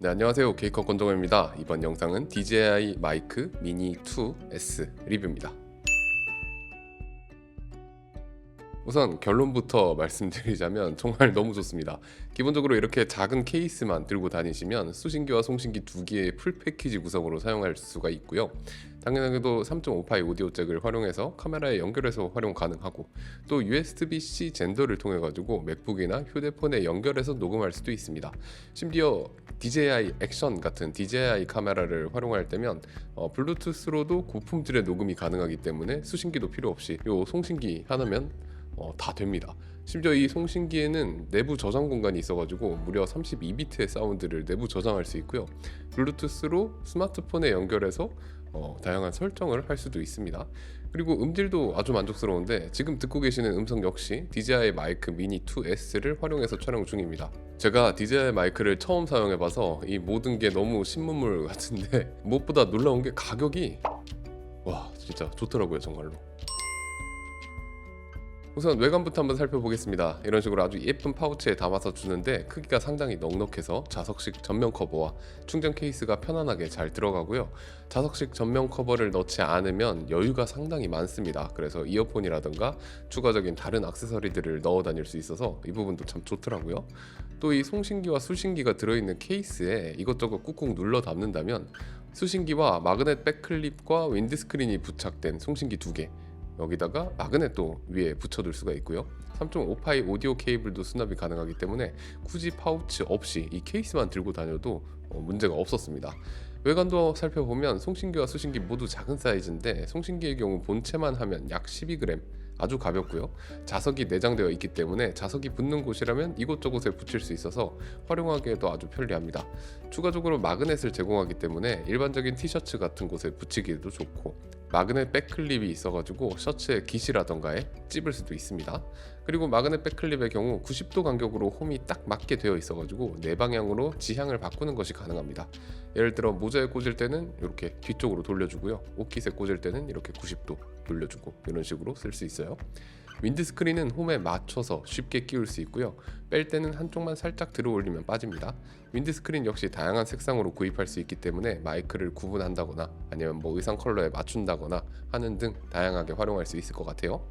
네, 안녕하세요. 게이커 권동호입니다. 이번 영상은 DJI 마이크 미니 2S 리뷰입니다. 우선 결론부터 말씀드리자면 정말 너무 좋습니다. 기본적으로 이렇게 작은 케이스만 들고 다니시면 수신기와 송신기 두 개의 풀 패키지 구성으로 사용할 수가 있고요. 당연하게도 3.5파이 오디오 잭을 활용해서 카메라에 연결해서 활용 가능하고, 또 USB-C 젠더를 통해 가지고 맥북이나 휴대폰에 연결해서 녹음할 수도 있습니다. 심지어 DJI 액션 같은 DJI 카메라를 활용할 때면 블루투스로도 고품질의 녹음이 가능하기 때문에 수신기도 필요 없이 요 송신기 하나면 다 됩니다. 심지어 이 송신기에는 내부 저장 공간이 있어가지고 무려 32비트의 사운드를 내부 저장할 수 있고요. 블루투스로 스마트폰에 연결해서 다양한 설정을 할 수도 있습니다. 그리고 음질도 아주 만족스러운데 지금 듣고 계시는 음성 역시 DJI 마이크 미니 2S를 활용해서 촬영 중입니다. 제가 DJI 마이크를 처음 사용해봐서 이 모든 게 너무 신문물 같은데 무엇보다 놀라운 게 가격이 진짜 좋더라고요, 정말로. 우선 외관부터 한번 살펴보겠습니다. 이런 식으로 아주 예쁜 파우치에 담아서 주는데 크기가 상당히 넉넉해서 자석식 전면 커버와 충전 케이스가 편안하게 잘 들어가고요. 자석식 전면 커버를 넣지 않으면 여유가 상당히 많습니다. 그래서 이어폰이라든가 추가적인 다른 액세서리들을 넣어 다닐 수 있어서 이 부분도 참 좋더라고요. 또 이 송신기와 수신기가 들어있는 케이스에 이것저것 꾹꾹 눌러 담는다면 수신기와 마그넷 백클립과 윈드스크린이 부착된 송신기 2개, 여기다가 마그넷도 위에 붙여둘 수가 있고요. 3.5파이 오디오 케이블도 수납이 가능하기 때문에 굳이 파우치 없이 이 케이스만 들고 다녀도 문제가 없었습니다. 외관도 살펴보면 송신기와 수신기 모두 작은 사이즈인데, 송신기의 경우 본체만 하면 약 12g, 아주 가볍고요. 자석이 내장되어 있기 때문에 자석이 붙는 곳이라면 이곳저곳에 붙일 수 있어서 활용하기에도 아주 편리합니다. 추가적으로 마그넷을 제공하기 때문에 일반적인 티셔츠 같은 곳에 붙이기에도 좋고, 마그넷 백클립이 있어가지고 셔츠의 깃이라던가에 찝을 수도 있습니다. 그리고 마그넷 백클립의 경우 90도 간격으로 홈이 딱 맞게 되어 있어가지고 네 방향으로 지향을 바꾸는 것이 가능합니다. 예를 들어 모자에 꽂을 때는 이렇게 뒤쪽으로 돌려주고요, 옷깃에 꽂을 때는 이렇게 90도 돌려주고, 이런 식으로 쓸 수 있어요. 윈드스크린은 홈에 맞춰서 쉽게 끼울 수 있고요. 뺄 때는 한쪽만 살짝 들어 올리면 빠집니다. 윈드스크린 역시 다양한 색상으로 구입할 수 있기 때문에 마이크를 구분한다거나 아니면 의상 컬러에 맞춘다거나 하는 등 다양하게 활용할 수 있을 것 같아요.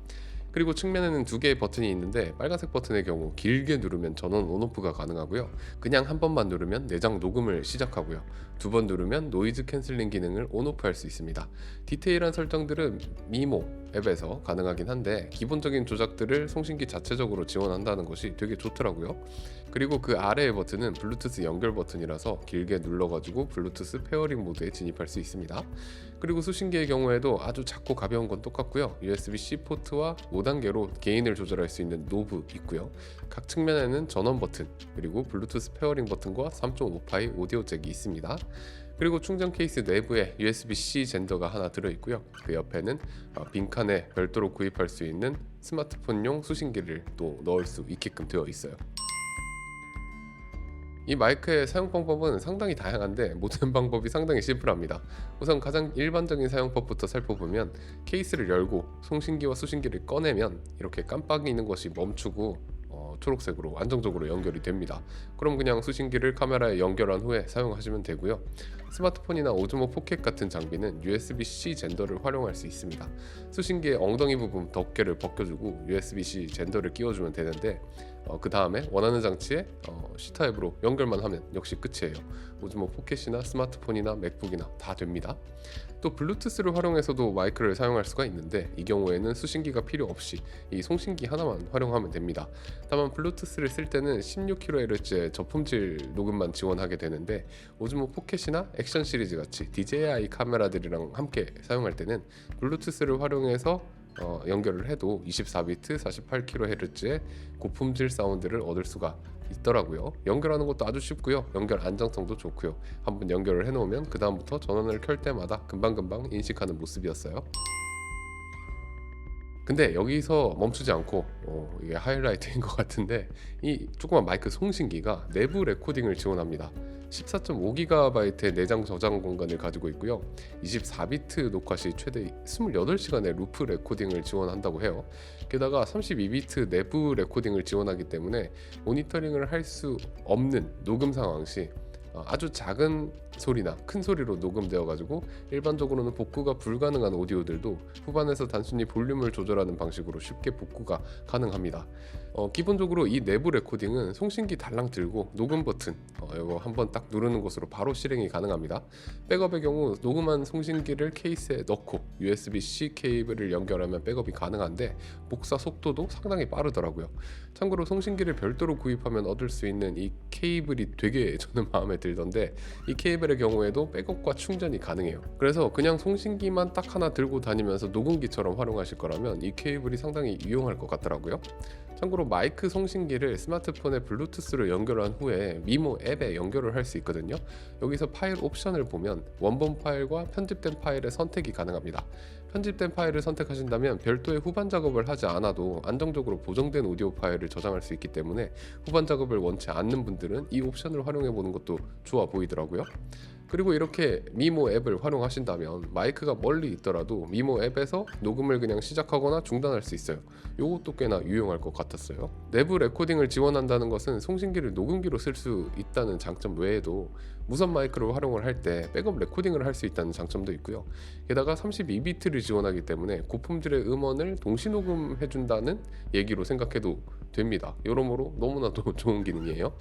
그리고 측면에는 두 개의 버튼이 있는데, 빨간색 버튼의 경우 길게 누르면 전원 온오프가 가능하고요. 그냥 한 번만 누르면 내장 녹음을 시작하고요. 두 번 누르면 노이즈 캔슬링 기능을 온오프 할 수 있습니다. 디테일한 설정들은 미모 앱에서 가능하긴 한데, 기본적인 조작들을 송신기 자체적으로 지원한다는 것이 되게 좋더라고요. 그리고 그 아래의 버튼은 블루투스 연결 버튼이라서 길게 눌러가지고 블루투스 페어링 모드에 진입할 수 있습니다. 그리고 수신기의 경우에도 아주 작고 가벼운 건 똑같고요. USB-C 포트와 5단계로 게인을 조절할 수 있는 노브 있고요. 각 측면에는 전원 버튼, 그리고 블루투스 페어링 버튼과 3.5파이 오디오 잭이 있습니다. 그리고 충전 케이스 내부에 USB-C 젠더가 하나 들어있고요. 그 옆에는 빈칸에 별도로 구입할 수 있는 스마트폰용 수신기를 또 넣을 수 있게끔 되어 있어요. 이 마이크의 사용 방법은 상당히 다양한데 모든 방법이 상당히 심플합니다. 우선 가장 일반적인 사용법부터 살펴보면, 케이스를 열고 송신기와 수신기를 꺼내면 이렇게 깜빡이는 것이 멈추고 초록색으로 안정적으로 연결이 됩니다. 그럼 그냥 수신기를 카메라에 연결한 후에 사용하시면 되고요. 스마트폰이나 오즈모 포켓 같은 장비는 USB-C 젠더를 활용할 수 있습니다. 수신기의 엉덩이 부분 덮개를 벗겨주고 USB-C 젠더를 끼워주면 되는데, 그 다음에 원하는 장치에 C타입으로 연결만 하면 역시 끝이에요. 오즈모 포켓이나 스마트폰이나 맥북이나 다 됩니다. 또 블루투스를 활용해서도 마이크를 사용할 수가 있는데, 이 경우에는 수신기가 필요 없이 이 송신기 하나만 활용하면 됩니다. 다만 블루투스를 쓸 때는 16kHz의 저품질 녹음만 지원하게 되는데, 오즈모 포켓이나 액션 시리즈 같이 DJI 카메라들이랑 함께 사용할 때는 블루투스를 활용해서 연결을 해도 24비트 48kHz의 고품질 사운드를 얻을 수가 있더라고요. 연결하는 것도 아주 쉽고요. 연결 안정성도 좋고요. 한번 연결을 해놓으면 그 다음부터 전원을 켤 때마다 금방금방 인식하는 모습이었어요. 근데 여기서 멈추지 않고 이게 하이라이트인 것 같은데, 이 조그만 마이크 송신기가 내부 레코딩을 지원합니다. 14.5GB의 내장 저장 공간을 가지고 있고요. 24비트 녹화 시 최대 28시간의 루프 레코딩을 지원한다고 해요. 게다가 32비트 내부 레코딩을 지원하기 때문에 모니터링을 할 수 없는 녹음 상황 시 아주 작은 소리나 큰 소리로 녹음되어 가지고 일반적으로는 복구가 불가능한 오디오들도 후반에서 단순히 볼륨을 조절하는 방식으로 쉽게 복구가 가능합니다. 기본적으로 이 내부 레코딩은 송신기 달랑 들고 녹음 버튼 이거 한번 딱 누르는 것으로 바로 실행이 가능합니다. 백업의 경우 녹음한 송신기를 케이스에 넣고 USB-C 케이블을 연결하면 백업이 가능한데 복사 속도도 상당히 빠르더라고요. 참고로 송신기를 별도로 구입하면 얻을 수 있는 이 케이블이 되게 저는 마음에 들던데 이 케이블의 경우에도 백업과 충전이 가능해요. 그래서 그냥 송신기만 딱 하나 들고 다니면서 녹음기처럼 활용하실 거라면 이 케이블이 상당히 유용할 것 같더라고요. 참고로 마이크 송신기를 스마트폰에 블루투스로 연결한 후에 미모 앱에 연결을 할 수 있거든요. 여기서 파일 옵션을 보면 원본 파일과 편집된 파일의 선택이 가능합니다. 편집된 파일을 선택하신다면 별도의 후반 작업을 하지 않아도 안정적으로 보정된 오디오 파일을 저장할 수 있기 때문에 후반 작업을 원치 않는 분들은 이 옵션을 활용해 보는 것도 좋아 보이더라고요. 그리고 이렇게 미모 앱을 활용하신다면 마이크가 멀리 있더라도 미모 앱에서 녹음을 그냥 시작하거나 중단할 수 있어요. 이것도 꽤나 유용할 것 같았어요. 내부 레코딩을 지원한다는 것은 송신기를 녹음기로 쓸 수 있다는 장점 외에도 무선 마이크로 활용을 할 때 백업 레코딩을 할 수 있다는 장점도 있고요. 게다가 32비트를 지원하기 때문에 고품질의 음원을 동시 녹음해준다는 얘기로 생각해도 됩니다. 여러모로 너무나도 좋은 기능이에요.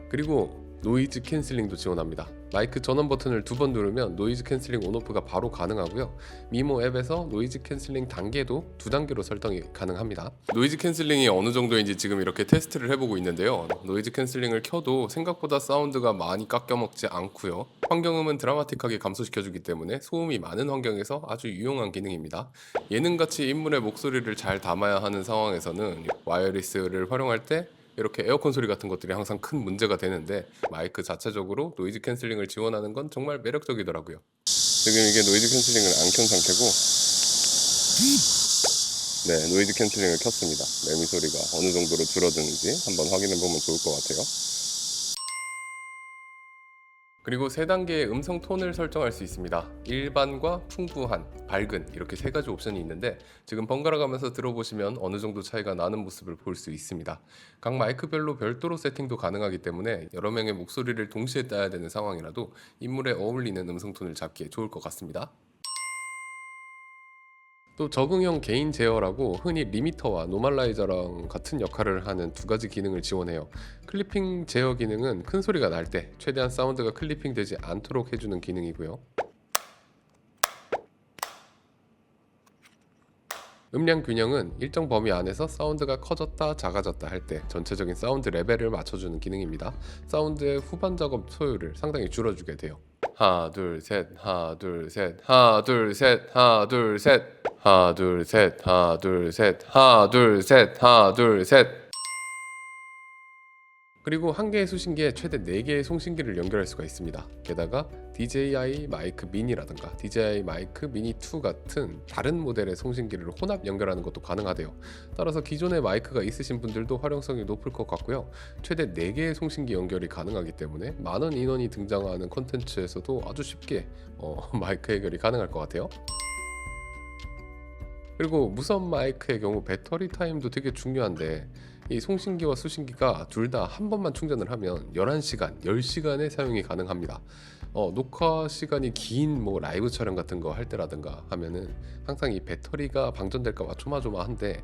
그리고 노이즈 캔슬링도 지원합니다. 마이크 전원 버튼을 2번 누르면 노이즈 캔슬링 온오프가 바로 가능하고요. 미모 앱에서 노이즈 캔슬링 단계도 2단계로 설정이 가능합니다. 노이즈 캔슬링이 어느 정도인지 지금 이렇게 테스트를 해보고 있는데요. 노이즈 캔슬링을 켜도 생각보다 사운드가 많이 깎여먹지 않고요. 환경음은 드라마틱하게 감소시켜주기 때문에 소음이 많은 환경에서 아주 유용한 기능입니다. 예능같이 인물의 목소리를 잘 담아야 하는 상황에서는 와이어리스를 활용할 때 이렇게 에어컨 소리 같은 것들이 항상 큰 문제가 되는데 마이크 자체적으로 노이즈 캔슬링을 지원하는 건 정말 매력적이더라고요. 지금 이게 노이즈 캔슬링을 안 켠 상태고 노이즈 캔슬링을 켰습니다. 매미 소리가 어느 정도로 줄어드는지 한번 확인해 보면 좋을 것 같아요. 그리고 3단계의 음성 톤을 설정할 수 있습니다. 일반과 풍부한, 밝은 이렇게 3가지 옵션이 있는데 지금 번갈아 가면서 들어보시면 어느 정도 차이가 나는 모습을 볼 수 있습니다. 각 마이크별로 별도로 세팅도 가능하기 때문에 여러 명의 목소리를 동시에 따야 되는 상황이라도 인물에 어울리는 음성 톤을 잡기에 좋을 것 같습니다. 또 적응형 개인 제어라고 흔히 리미터와 노멀라이저랑 같은 역할을 하는 2가지 기능을 지원해요. 클리핑 제어 기능은 큰 소리가 날 때 최대한 사운드가 클리핑 되지 않도록 해주는 기능이고요. 음량 균형은 일정 범위 안에서 사운드가 커졌다 작아졌다 할 때 전체적인 사운드 레벨을 맞춰주는 기능입니다. 사운드의 후반 작업 소요를 상당히 줄여주게 돼요. 하나 둘 셋 하나 둘 셋 하나 둘 셋 하나 둘 셋 하나 둘 셋 하나 둘 셋 하나 둘 셋 하나 둘 셋. 그리고 한 개의 수신기에 최대 4개의 송신기를 연결할 수가 있습니다. 게다가 DJI 마이크 미니라든가 DJI 마이크 미니 2 같은 다른 모델의 송신기를 혼합 연결하는 것도 가능하대요. 따라서 기존의 마이크가 있으신 분들도 활용성이 높을 것 같고요. 최대 4개의 송신기 연결이 가능하기 때문에 많은 인원이 등장하는 콘텐츠에서도 아주 쉽게 마이크 해결이 가능할 것 같아요. 그리고 무선 마이크의 경우 배터리 타임도 되게 중요한데 이 송신기와 수신기가 둘 다 한 번만 충전을 하면 11시간, 10시간의 사용이 가능합니다. 녹화 시간이 긴 뭐 라이브 촬영 같은 거 할 때라든가 하면은 항상 이 배터리가 방전될까 봐 조마조마한데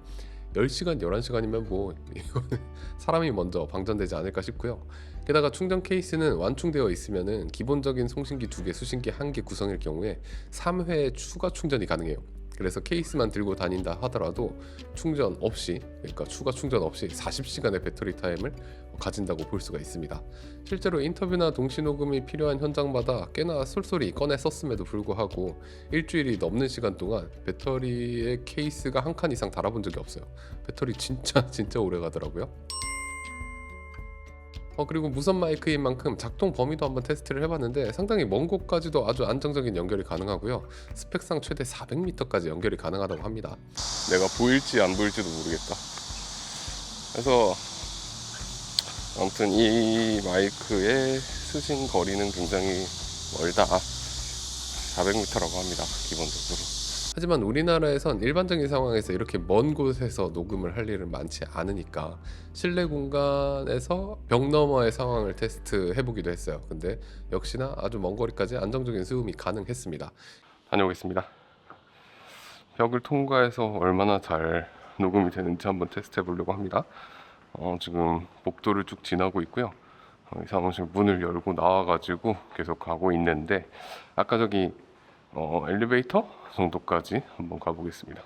10시간, 11시간이면 뭐 이거는 사람이 먼저 방전되지 않을까 싶고요. 게다가 충전 케이스는 완충되어 있으면은 기본적인 송신기 2개, 수신기 1개 구성일 경우에 3회 추가 충전이 가능해요. 그래서 케이스만 들고 다닌다 하더라도 충전 없이, 그러니까 추가 충전 없이 40시간의 배터리 타임을 가진다고 볼 수가 있습니다. 실제로 인터뷰나 동시 녹음이 필요한 현장마다 꽤나 쏠쏠이 꺼내 썼음에도 불구하고 일주일이 넘는 시간 동안 배터리의 케이스가 한 칸 이상 달아본 적이 없어요. 배터리 진짜 오래 가더라고요. 그리고 무선 마이크인 만큼 작동 범위도 한번 테스트를 해봤는데 상당히 먼 곳까지도 아주 안정적인 연결이 가능하고요. 스펙상 최대 400m까지 연결이 가능하다고 합니다. 내가 보일지 안 보일지도 모르겠다. 그래서 아무튼 이 마이크의 수신 거리는 굉장히 멀다. 400m라고 합니다. 기본적으로. 하지만 우리나라에선 일반적인 상황에서 이렇게 먼 곳에서 녹음을 할 일은 많지 않으니까 실내 공간에서 벽 너머의 상황을 테스트 해보기도 했어요. 근데 역시나 아주 먼 거리까지 안정적인 수음이 가능했습니다. 다녀오겠습니다. 벽을 통과해서 얼마나 잘 녹음이 되는지 한번 테스트 해보려고 합니다. 지금 복도를 쭉 지나고 있고요. 이 사무실 문을 열고 나와가지고 계속 가고 있는데 아까 저기 엘리베이터 정도까지 한번 가보겠습니다.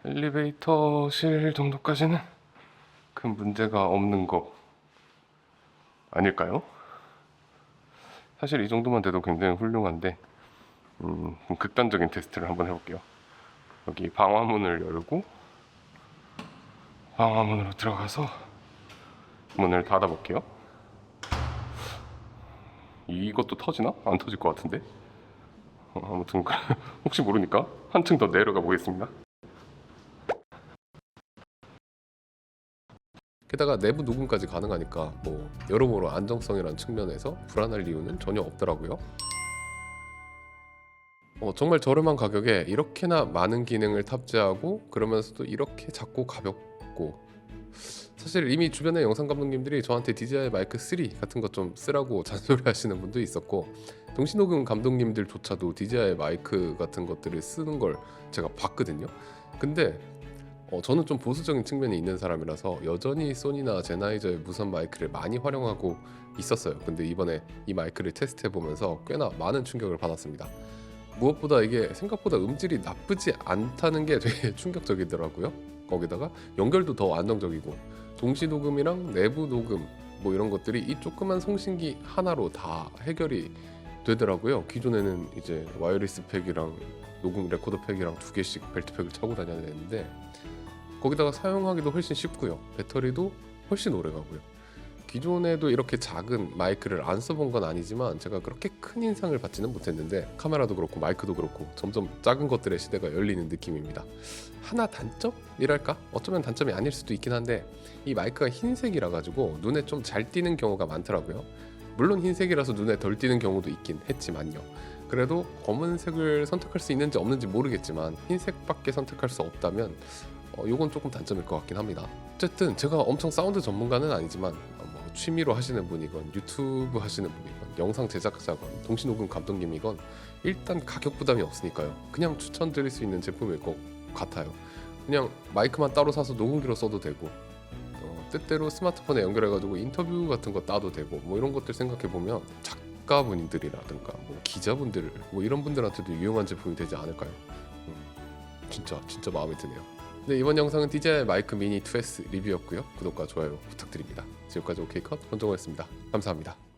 엘리베이터실 정도까지는 큰 문제가 없는 거 아닐까요? 사실 이 정도만 돼도 굉장히 훌륭한데 극단적인 테스트를 한번 해볼게요. 여기 방화문을 열고 방화문으로 들어가서 문을 닫아볼게요. 이것도 터지나? 안 터질 것 같은데? 아무튼 혹시 모르니까 한층 더 내려가 보겠습니다. 게다가 내부 녹음까지 가능하니까 뭐 여러모로 안정성이라는 측면에서 불안할 이유는 전혀 없더라고요. 정말 저렴한 가격에 이렇게나 많은 기능을 탑재하고 그러면서도 이렇게 작고 가볍고, 사실 이미 주변의 영상 감독님들이 저한테 DJI 마이크 3 같은 것 좀 쓰라고 잔소리 하시는 분도 있었고, 동시녹음 감독님들조차도 DJI 마이크 같은 것들을 쓰는 걸 제가 봤거든요. 근데 저는 좀 보수적인 측면이 있는 사람이라서 여전히 소니나 제나이저의 무선 마이크를 많이 활용하고 있었어요. 근데 이번에 이 마이크를 테스트해 보면서 꽤나 많은 충격을 받았습니다. 무엇보다 이게 생각보다 음질이 나쁘지 않다는 게 되게 충격적이더라고요. 거기다가 연결도 더 안정적이고 동시 녹음이랑 내부 녹음 뭐 이런 것들이 이 조그만 송신기 하나로 다 해결이 되더라고요. 기존에는 이제 와이어리스 팩이랑 녹음 레코더 팩이랑 두 개씩 벨트 팩을 차고 다녀야 되는데 거기다가 사용하기도 훨씬 쉽고요. 배터리도 훨씬 오래 가고요. 기존에도 이렇게 작은 마이크를 안 써본 건 아니지만 제가 그렇게 큰 인상을 받지는 못했는데 카메라도 그렇고 마이크도 그렇고 점점 작은 것들의 시대가 열리는 느낌입니다. 하나 단점이랄까? 어쩌면 단점이 아닐 수도 있긴 한데 이 마이크가 흰색이라 가지고 눈에 좀 잘 띄는 경우가 많더라고요. 물론 흰색이라서 눈에 덜 띄는 경우도 있긴 했지만요. 그래도 검은색을 선택할 수 있는지 없는지 모르겠지만 흰색밖에 선택할 수 없다면 요건 조금 단점일 것 같긴 합니다. 어쨌든 제가 엄청 사운드 전문가는 아니지만 뭐 취미로 하시는 분이건 유튜브 하시는 분이건 영상 제작자건 동시녹음 감독님이건 일단 가격 부담이 없으니까요. 그냥 추천드릴 수 있는 제품일 것 같아요. 그냥 마이크만 따로 사서 녹음기로 써도 되고 때때로 스마트폰에 연결해가지고 인터뷰 같은 거 따도 되고 뭐 이런 것들 생각해보면 작가분들이라든가 뭐 기자분들 뭐 이런 분들한테도 유용한 제품이 되지 않을까요? 진짜 마음에 드네요. 네, 이번 영상은 DJI 마이크 미니 2S 리뷰였고요. 구독과 좋아요 부탁드립니다. 지금까지 OK컷 권정호였습니다. 감사합니다.